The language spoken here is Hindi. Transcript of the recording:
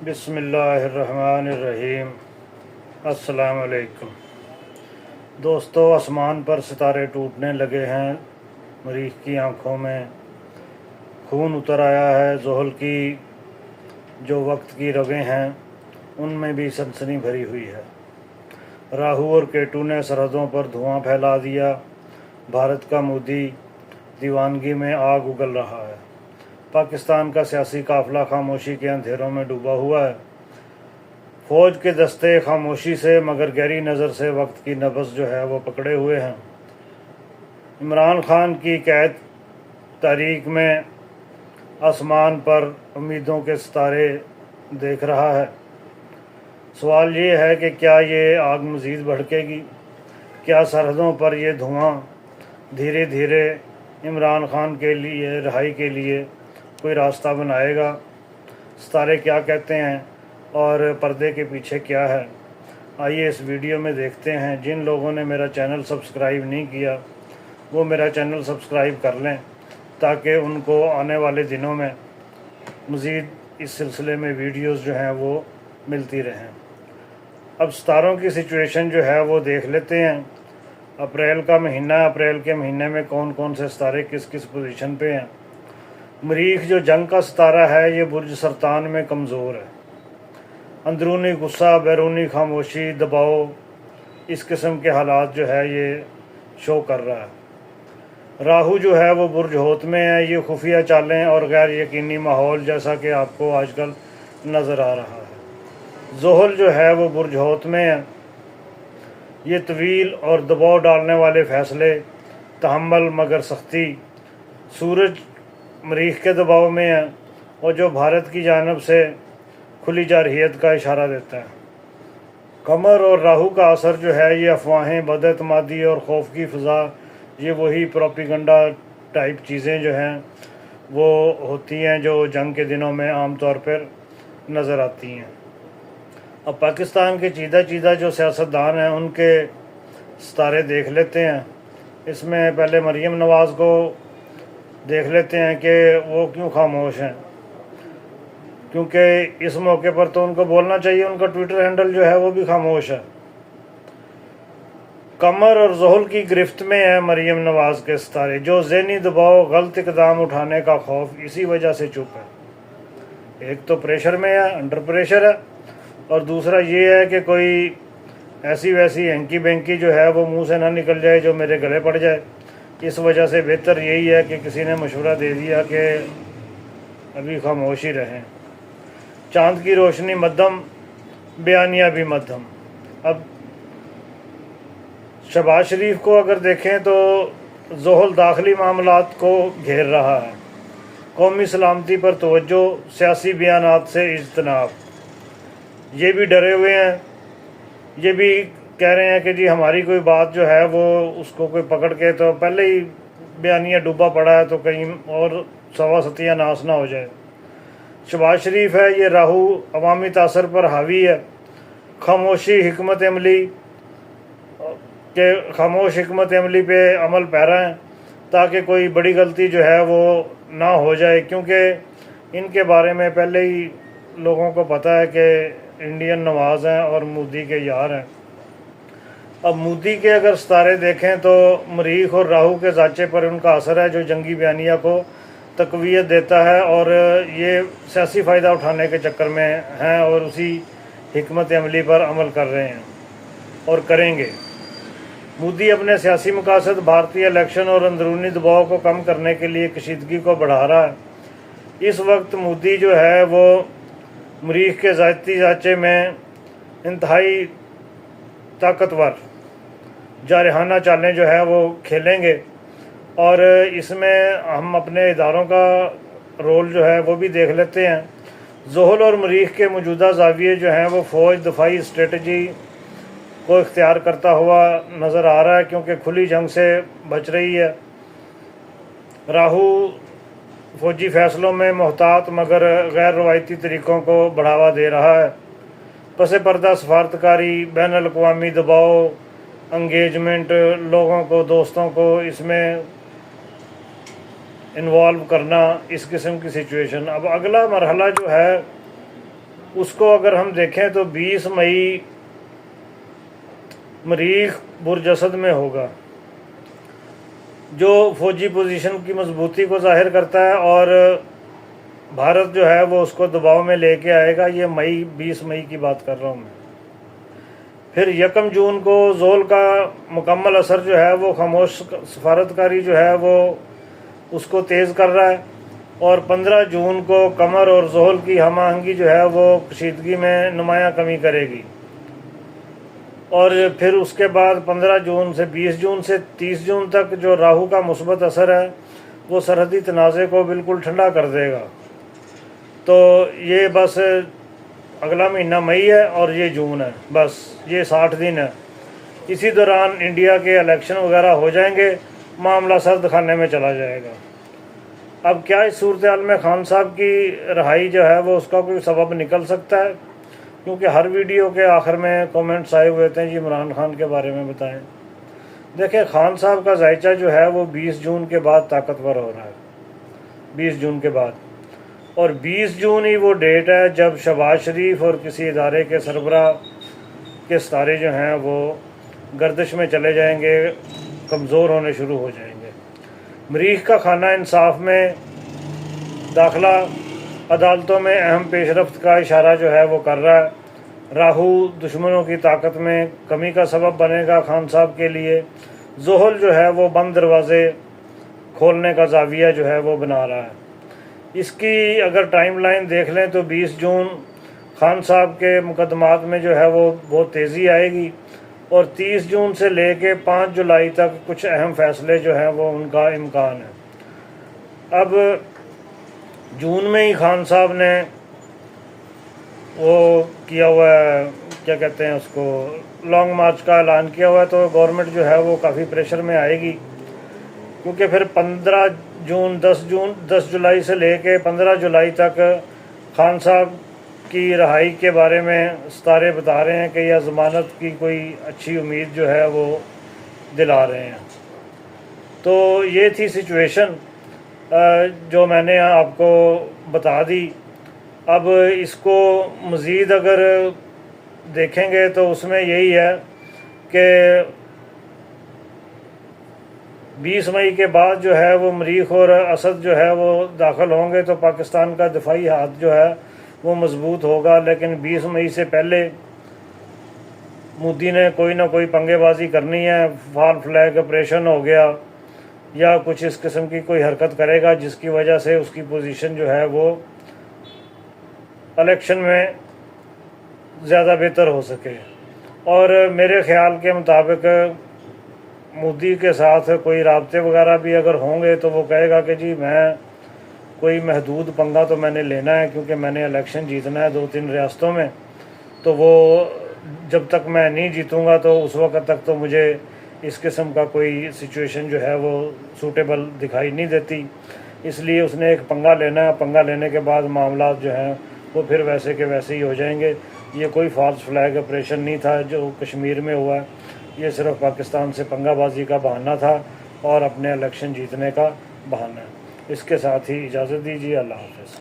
बिस्मिल्लाहिर्रहमानिर्रहीम। अस्सलाम वालेकुम दोस्तों, आसमान पर सितारे टूटने लगे हैं, मरीख की आंखों में खून उतर आया है। ज़ोहल की जो वक्त की रगें हैं उनमें भी सनसनी भरी हुई है। राहु और केतु ने सरहदों पर धुआं फैला दिया। भारत का मोदी दीवानगी में आग उगल रहा है। पाकिस्तान का सियासी काफिला खामोशी के अंधेरों में डूबा हुआ है। फौज के दस्ते खामोशी से मगर गहरी नज़र से वक्त की नब्ज़ जो है वो पकड़े हुए हैं। इमरान खान की कैद तारीख में आसमान पर उम्मीदों के सितारे देख रहा है। सवाल ये है कि क्या ये आग मज़ीद भड़केगी? क्या सरहदों पर ये धुआं धीरे धीरे इमरान खान के लिए रिहाई के लिए कोई रास्ता बनाएगा? सितारे क्या कहते हैं और पर्दे के पीछे क्या है? आइए इस वीडियो में देखते हैं। जिन लोगों ने मेरा चैनल सब्सक्राइब नहीं किया वो मेरा चैनल सब्सक्राइब कर लें ताकि उनको आने वाले दिनों में मज़ीद इस सिलसिले में वीडियोस जो हैं वो मिलती रहें। अब सितारों की सिचुएशन जो है वो देख लेते हैं। अप्रैल का महीना है। अप्रैल के महीने में कौन कौन से सितारे किस किस पोजीशन पे हैं। मरीख जो जंग का सितारा है ये बुर्ज सरतान में कमज़ोर है। अंदरूनी गुस्सा, बैरूनी खामोशी, दबाव, इस किस्म के हालात जो है ये शो कर रहा है। राहु जो है वो बुर्ज होत में है। ये खुफिया चालें और गैर यकीनी माहौल जैसा कि आपको आजकल नज़र आ रहा है। ज़ोहल जो है वो बुर्ज होत में है। ये तवील और दबाव डालने वाले फ़ैसले, तहम्मुल मगर सख्ती। सूरज मरीख के दबाव में है और जो भारत की जानब से खुली जारहियत का इशारा देता है। कमर और राहु का असर जो है ये अफवाहें, बदअतमादी और खौफ की फ़िज़ा, ये वही प्रोपिगंडा टाइप चीज़ें जो हैं वो होती हैं जो जंग के दिनों में आम तौर पर नज़र आती हैं। अब पाकिस्तान के चीदा जो सियासतदान हैं उनके सितारे देख लेते हैं। इसमें पहले मरीम नवाज़ को देख लेते हैं कि वो क्यों खामोश हैं, क्योंकि इस मौके पर तो उनको बोलना चाहिए। उनका ट्विटर हैंडल जो है वो भी खामोश है। कमर और ज़ोहल की गिरफ्त में है मरीम नवाज़ के सितारे। जो ज़हनी दबाव, गलत इक़दाम उठाने का खौफ, इसी वजह से चुप है। एक तो प्रेशर में है, अंडर प्रेशर है, और दूसरा ये है कि कोई ऐसी वैसी हैंकी बेंकी जो है वो मुंह से ना निकल जाए जो मेरे गले पड़ जाए। इस वजह से बेहतर यही है कि किसी ने मशवरा दे दिया कि अभी खामोश ही रहें। चांद की रोशनी मध्यम, बयानिया भी मध्यम। अब शहबाज शरीफ को अगर देखें तो ज़ोहल दाखिली मामलात को घेर रहा है। कौमी सलामती पर तवज्जो, सियासी बयानात से इज्तनाब। ये भी डरे हुए हैं। ये भी कह रहे हैं कि जी हमारी कोई बात जो है वो उसको कोई पकड़ के, तो पहले ही बयानिया डूबा पड़ा है तो कहीं और सवा सतिया नाश ना हो जाए। शहबाज शरीफ है ये राहु अवामी तासर पर हावी है। खामोश हिकमत अमली पे अमल पैरा है ताकि कोई बड़ी गलती जो है वो ना हो जाए, क्योंकि इनके बारे में पहले ही लोगों को पता है कि इंडियन नवाज़ हैं और मोदी के यार हैं। अब मोदी के अगर सितारे देखें तो मरीख और राहु के जाचे पर उनका असर है जो जंगी बयानिया को तकवीयत देता है और ये सियासी फ़ायदा उठाने के चक्कर में हैं और उसी हिकमत अमली पर अमल कर रहे हैं और करेंगे। मोदी अपने सियासी मकासद, भारतीय इलेक्शन और अंदरूनी दबाव को कम करने के लिए कशीदगी को बढ़ा रहा है। इस वक्त मोदी जो है वो मरीख के ज़ाती जाचे में इंतहाई ताकतवर जारहाना चालें जो है वो खेलेंगे और इसमें हम अपने इदारों का रोल जो है वो भी देख लेते हैं। ज़ोहल और मरीख के मौजूदा ज़ाविये जो हैं वो फ़ौज दफाई स्ट्रेटजी को इख्तियार करता हुआ नज़र आ रहा है, क्योंकि खुली जंग से बच रही है। राहु फ़ौजी फ़ैसलों में मोहतात मगर गैर रवायती तरीक़ों को बढ़ावा दे रहा है। पस पर्दा सफारतकारी, बैन अल-अक़वामी दबाव, इंगेजमेंट, लोगों को, दोस्तों को इसमें इन्वॉल्व करना, इस किस्म की सिचुएशन। अब अगला मरहला जो है उसको अगर हम देखें तो 20 मई मरीख बुर्ज असद में होगा, जो फौजी पोजीशन की मजबूती को जाहिर करता है और भारत जो है वो उसको दबाव में लेके आएगा। ये 20 मई की बात कर रहा हूँ मैं। फिर 1 जून को जोल का मुकम्मल असर जो है वो खामोश सफारतकारी जो है वो उसको तेज़ कर रहा है, और 15 जून को कमर और जोहल की हम आहंगी जो है वो कशीदगी में नुमायाँ कमी करेगी। और फिर उसके बाद 15 जून से 20 जून से 30 जून तक जो राहु का मुस्बत असर है वो सरहदी तनाज़े को बिल्कुल ठंडा कर देगा। तो ये बस अगला महीना मई है और ये जून है, बस ये 60 दिन है। इसी दौरान इंडिया के इलेक्शन वगैरह हो जाएंगे, मामला सर्द खाने में चला जाएगा। अब क्या इस सूरत हाल में खान साहब की रहाई जो है वो उसका कोई सबब निकल सकता है? क्योंकि हर वीडियो के आखिर में कमेंट्स आए हुए थे जी इमरान खान के बारे में बताएं। देखिए, खान साहब का जायचा जो है वो 20 जून के बाद ताकतवर हो रहा है, 20 जून के बाद। और 20 जून ही वो डेट है जब शहबाज शरीफ और किसी इदारे के सरबराह के सितारे जो हैं वो गर्दिश में चले जाएंगे, कमज़ोर होने शुरू हो जाएंगे। मरीख का खाना इंसाफ में दाखिला अदालतों में अहम पेशरफ्त का इशारा जो है वो कर रहा है। राहु दुश्मनों की ताकत में कमी का सबब बनेगा खान साहब के लिए। जोहल जो है वो बंद दरवाज़े खोलने का जाविया जो है वो बना रहा है। इसकी अगर टाइमलाइन देख लें तो 20 जून खान साहब के मुकदमात में जो है वो बहुत तेज़ी आएगी, और 30 जून से लेके 5 जुलाई तक कुछ अहम फैसले जो हैं वो उनका इम्कान है। अब जून में ही खान साहब ने वो किया हुआ है, क्या कहते हैं उसको, लॉन्ग मार्च का ऐलान किया हुआ है। तो गवर्नमेंट जो है वो काफ़ी प्रेशर में आएगी, क्योंकि फिर 15 जून 10 जुलाई से लेके 15 जुलाई तक खान साहब की रहाई के बारे में सितारे बता रहे हैं कि यह ज़मानत की कोई अच्छी उम्मीद जो है वो दिला रहे हैं। तो ये थी सिचुएशन जो मैंने आपको बता दी। अब इसको मज़ीद अगर देखेंगे तो उसमें यही है कि 20 मई के बाद जो है वो मरीख और असद जो है वो दाखिल होंगे, तो पाकिस्तान का दिफाई हाथ जो है वो मजबूत होगा। लेकिन 20 मई से पहले मोदी ने कोई ना कोई पंगेबाजी करनी है, फॉल फ्लैग ऑपरेशन हो गया या कुछ इस किस्म की कोई हरकत करेगा जिसकी वजह से उसकी पोजीशन जो है वो इलेक्शन में ज़्यादा बेहतर हो सके। और मेरे ख़्याल के मुताबिक मोदी के साथ कोई राब्ते वगैरह भी अगर होंगे तो वो कहेगा कि जी मैं कोई महदूद पंगा तो मैंने लेना है, क्योंकि मैंने इलेक्शन जीतना है 2-3 रियासतों में। तो वो जब तक मैं नहीं जीतूंगा तो उस वक्त तक तो मुझे इस किस्म का कोई सिचुएशन जो है वो सूटेबल दिखाई नहीं देती। इसलिए उसने एक पंगा लेना है, पंगा लेने के बाद मामला जो हैं वो फिर वैसे के वैसे ही हो जाएंगे। ये कोई फॉल्स फ्लैग ऑपरेशन नहीं था जो कश्मीर में हुआ, ये सिर्फ पाकिस्तान से पंगाबाजी का बहाना था और अपने इलेक्शन जीतने का बहाना है। इसके साथ ही इजाज़त दीजिए। अल्लाह हाफ़िज़।